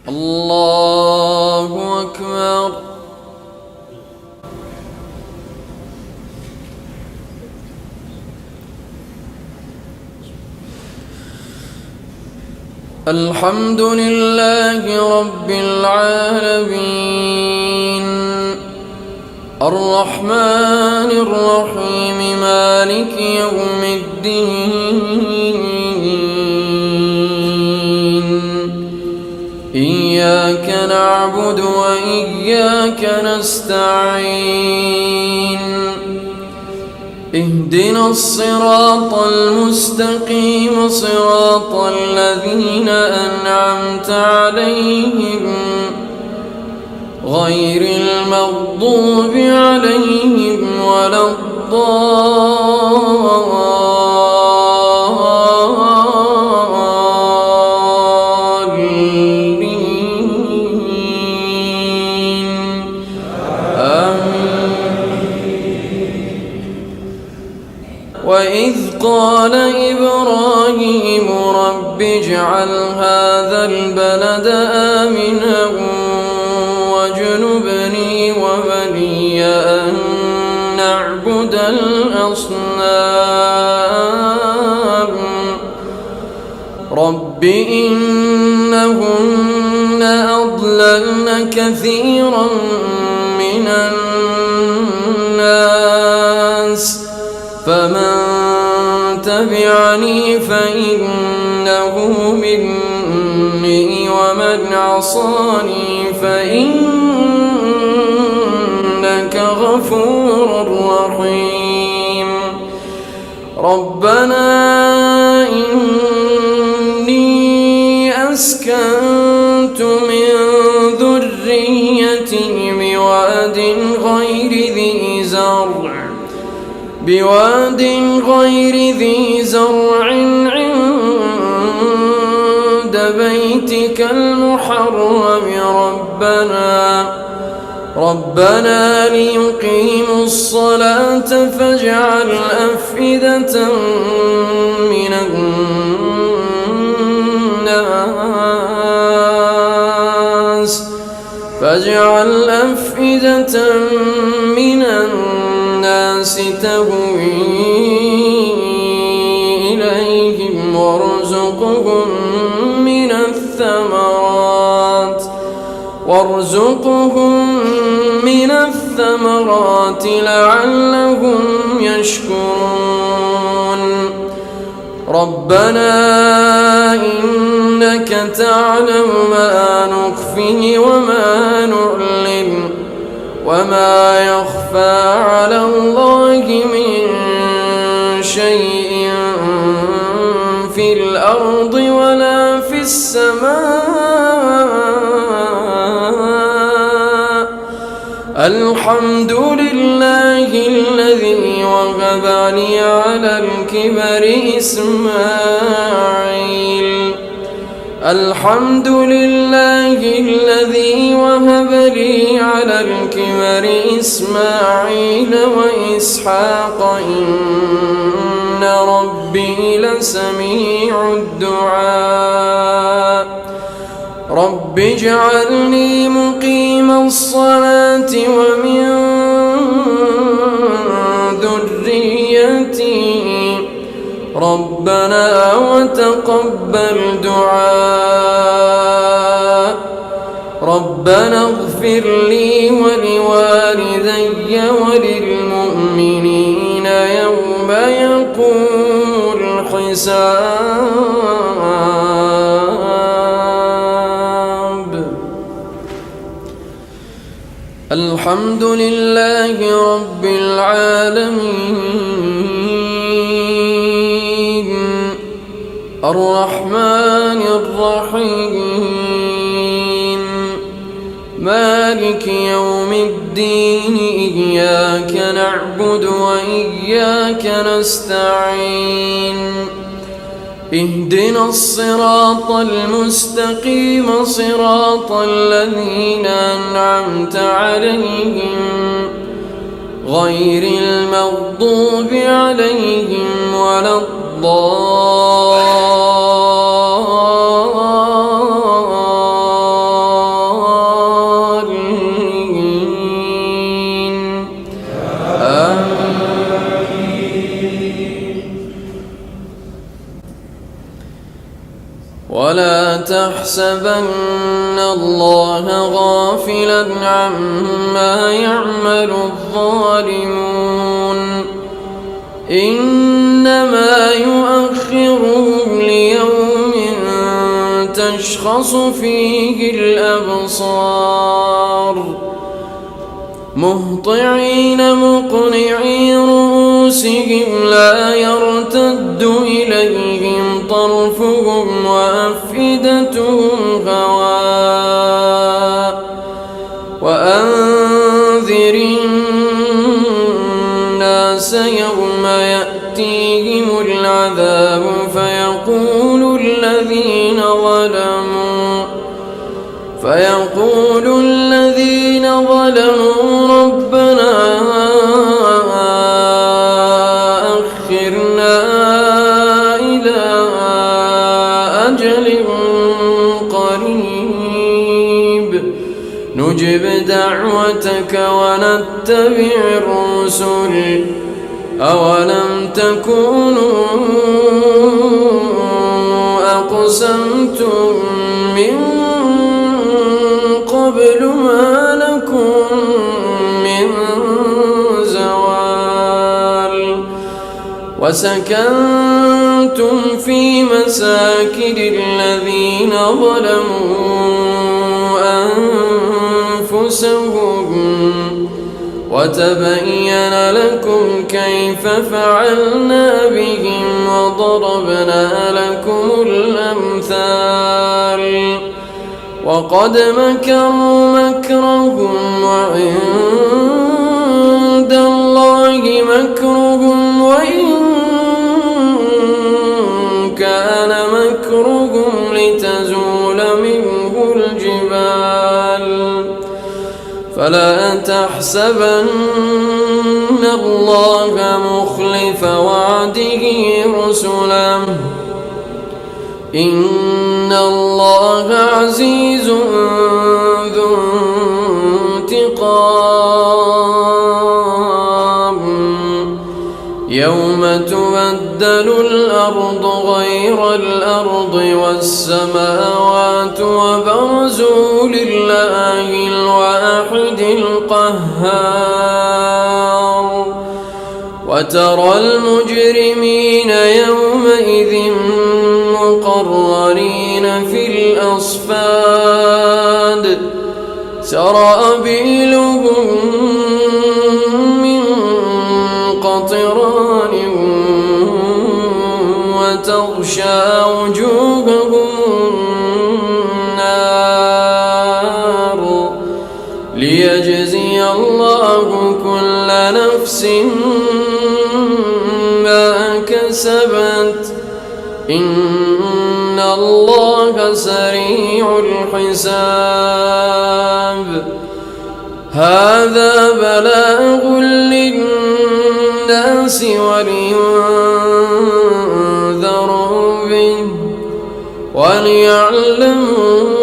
الله أكبر. الحمد لله رب العالمين الرحمن الرحيم مالك يوم الدين إياك نعبد وإياك نستعين اهدنا الصراط المستقيم صراط الذين أنعمت عليهم غير المغضوب عليهم ولا وإذ قال إبراهيم رب اجعل هذا البلد آمنا واجنبني وبني أن نعبد الأصنام رب إنهن أضللن كثيرا من الناس فمن تبعني فإنه مني ومن عصاني فإنك غفور رحيم ربنا إني أسكنت من ذريتي بواد غير ذي زرع عند بيتك المحرم ربنا ليقيموا الصلاة فاجعل أفئدة من الناس تهوي إليهم وارزقهم من الثمرات لعلهم يشكرون ربنا إنك تعلم ما نخفي وما نعلن وما يخفى على الله من شيء في الأرض ولا في السماء الحمد لله الذي وهب لي على الكبر إسماعيل الحمد لله الذي وهب لي على الكبر إسماعيل وإسحاق إن ربي لسميع الدعاء رب اجعلني مقيم الصلاة ومن ذريتي ربنا وتقبل دعاء ربنا اغفر لي ولوالدي وللمؤمنين يوم يقوم الحساب الحمد لله رب العالمين الرحمن الرحيم مالك يوم الدين إياك نعبد وإياك نستعين اهدنا الصراط المستقيم صراط الذين أنعمت عليهم غير المغضوب عليهم ولا الضالين تحسبن الله غافلا عما يعمل الظالمون إنما يؤخرهم ليوم تشخص فيه الأبصار مهطعين مقنعي رؤوسهم لا يرتد إليهم طرفهم وأفئدتهم هواء وأنذر الناس يوم يأتيهم العذاب فيقول الذين ظلموا ربنا أخرنا إلى أجل قريب نجب دعوتك ونتبع الرسل أولم تكونوا أقسمتم من قبل ما لكم من زوال وسكنتم في مساكن الذين ظلموا أنفسهم وتبين لكم كيف فعلنا بهم وضربنا لكم الأمثال وقد مكروا مكرهم وعند الله مكرهم وإن كان مكرهم لتزول منه الجبال فلا تحسبن الله مخلف وعده رسله إن الله عزيز ذو انتقام يوم تبدل الأرض غير الأرض والسماوات وبرزوا لله الواحد القهار وترى المجرمين يومئذ مقرنين في الأصفاد سرابيلهم من قطران وتغشى وجوههم النار ليجزي الله كل نفس ما كسبت إن الله سريع الحساب هذا بلاغ للناس ولينذروا به وليعلموا